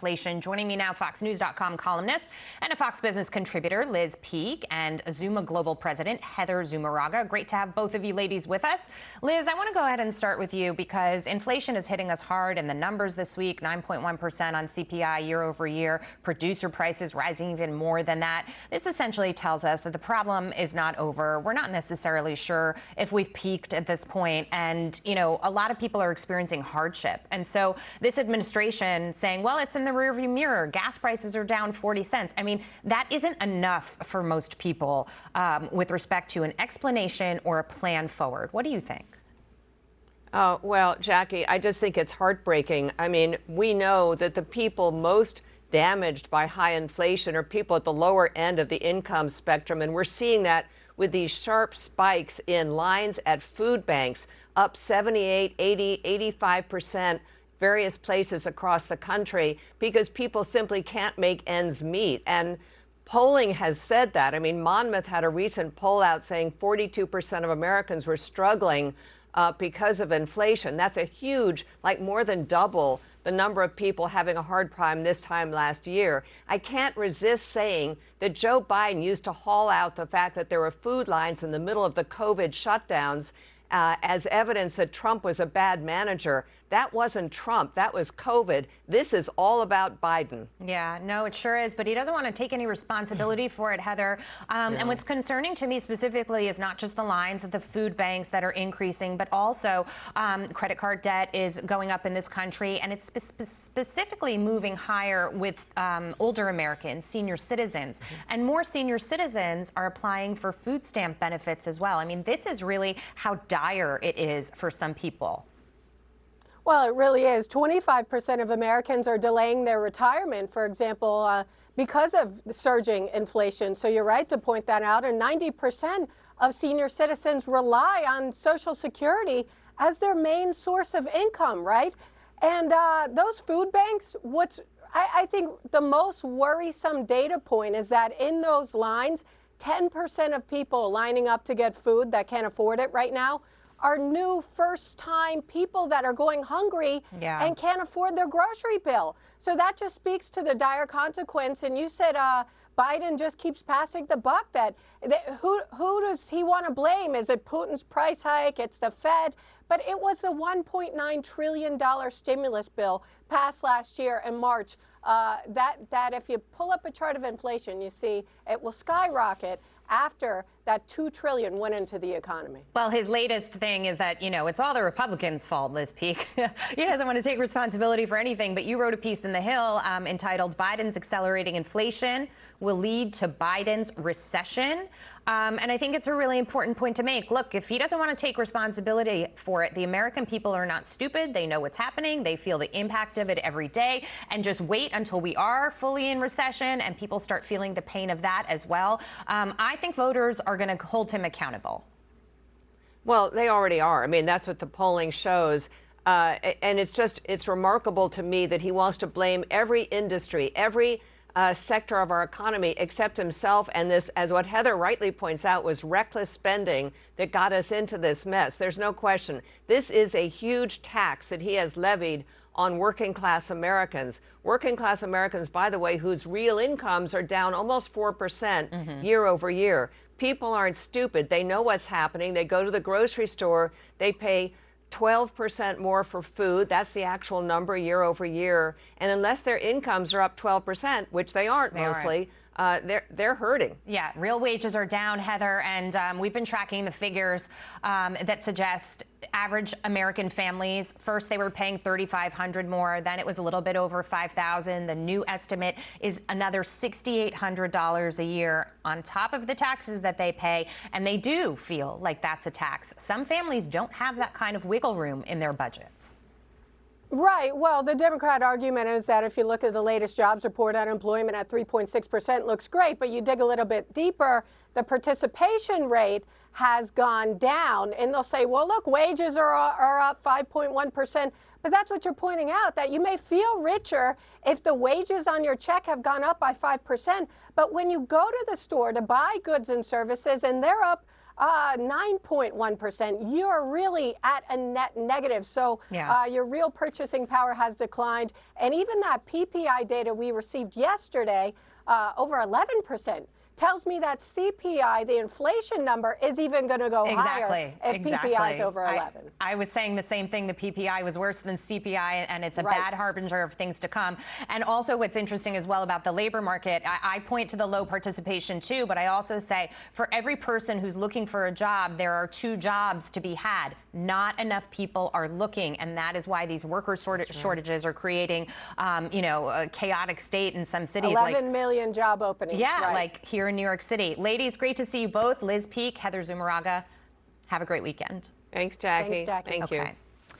Inflation. Joining me now, FoxNews.com columnist and a Fox Business contributor, Liz Peek, and Zuma Global President, Heather Zumaraga. Great to have both of you ladies with us. Liz, I want to go ahead and start with you because inflation is hitting us hard in the numbers this week, 9.1% on CPI year over year, producer prices rising even more than that. This essentially tells us that the problem is not over. We're not necessarily sure if we've peaked at this point. And, you know, a lot of people are experiencing hardship. And so this administration saying, well, it's in the rearview mirror. Gas prices are down 40 cents. I mean, that isn't enough for most people with respect to an explanation or a plan forward. What do you think? Well, Jackie, I just think it's heartbreaking. I mean, we know that the people most damaged by high inflation are people at the lower end of the income spectrum. And we're seeing that with these sharp spikes in lines at food banks, up 78, 80, 85%. Various places across the country because people simply can't make ends meet. And polling has said that. I mean, Monmouth had a recent poll out saying 42% of Americans were struggling because of inflation. That's a huge, like more than double the number of people having a hard time this time last year. I can't resist saying that Joe Biden used to haul out the fact that there were food lines in the middle of the COVID shutdowns as evidence that Trump was a bad manager. That wasn't Trump. That was COVID. This is all about Biden. Yeah, no, it sure is. But he doesn't want to take any responsibility for it, Heather. And what's concerning to me specifically is not just the lines at the food banks that are increasing, but also credit card debt is going up in this country. And it's specifically moving higher with older Americans, senior citizens. And more senior citizens are applying for food stamp benefits as well. I mean, this is really how dire it is for some people. Well, it really is. 25% of Americans are delaying their retirement, for example, because of surging inflation. So you're right to point that out. And 90% of senior citizens rely on Social Security as their main source of income, right? And those food banks, I think the most worrisome data point is that in those lines, 10% of people lining up to get food that can't afford it right now are new first-time people that are going hungry and can't afford their grocery bill. So that just speaks to the dire consequence. And you said Biden just keeps passing the buck. Who does he want to blame? Is it Putin's price hike? It's the Fed. But it was the $1.9 trillion stimulus bill passed last year in March. That if you pull up a chart of inflation, you see it will skyrocket after that $2 trillion went into the economy. Well, his latest thing is that, you know, it's all the Republicans' fault, Liz Peek. He doesn't want to take responsibility for anything, but you wrote a piece in The Hill entitled Biden's Accelerating Inflation Will Lead to Biden's Recession. And I think it's a really important point to make. Look, if he doesn't want to take responsibility for it, the American people are not stupid. They know what's happening. They feel the impact of it every day. And just wait until we are fully in recession and people start feeling the pain of that as well. I think voters are going to hold him accountable. Well, they already are. I mean, that's what the polling shows. And it's remarkable to me that he wants to blame every industry, every sector of our economy except himself. And this, as what Heather rightly points out, was reckless spending that got us into this mess. There's no question. This is a huge tax that he has levied on working class Americans. Working class Americans, by the way, whose real incomes are down almost 4% year over year. People aren't stupid. They know what's happening. They go to the grocery store. They pay 12% more for food. That's the actual number year over year. And unless their incomes are up 12%, which they aren't mostly, they're hurting. Yeah, real wages are down, Heather, and we've been tracking the figures that suggest average American families, first they were paying $3,500 more, then it was a little bit over $5,000. The new estimate is another $6,800 a year on top of the taxes that they pay, and they do feel like that's a tax. Some families don't have that kind of wiggle room in their budgets. Right. Well, the Democrat argument is that if you look at the latest jobs report, unemployment at 3.6% looks great, but you dig a little bit deeper, the participation rate has gone down. And they'll say, well, look, wages are up 5.1%. But that's what you're pointing out, that you may feel richer if the wages on your check have gone up by 5%. But when you go to the store to buy goods and services and they're up 9.1%. You're really at a net negative. So your real purchasing power has declined. And even that PPI data we received yesterday, over 11%. Tells me that CPI, the inflation number, is even going to go higher if PPI is over 11. I was saying the same thing. The PPI was worse than CPI, and it's a bad harbinger of things to come. And also what's interesting as well about the labor market, I point to the low participation too, but I also say for every person who's looking for a job, there are 2 jobs to be had. Not enough people are looking, and that is why these worker shortages are creating, a chaotic state in some cities. 11 million job openings. Yeah, like here in New York City. Ladies, great to see you both. Liz Peek, Heather Zumaraga. Have a great weekend. Thanks, Jackie. Thanks, Jackie. Thank you.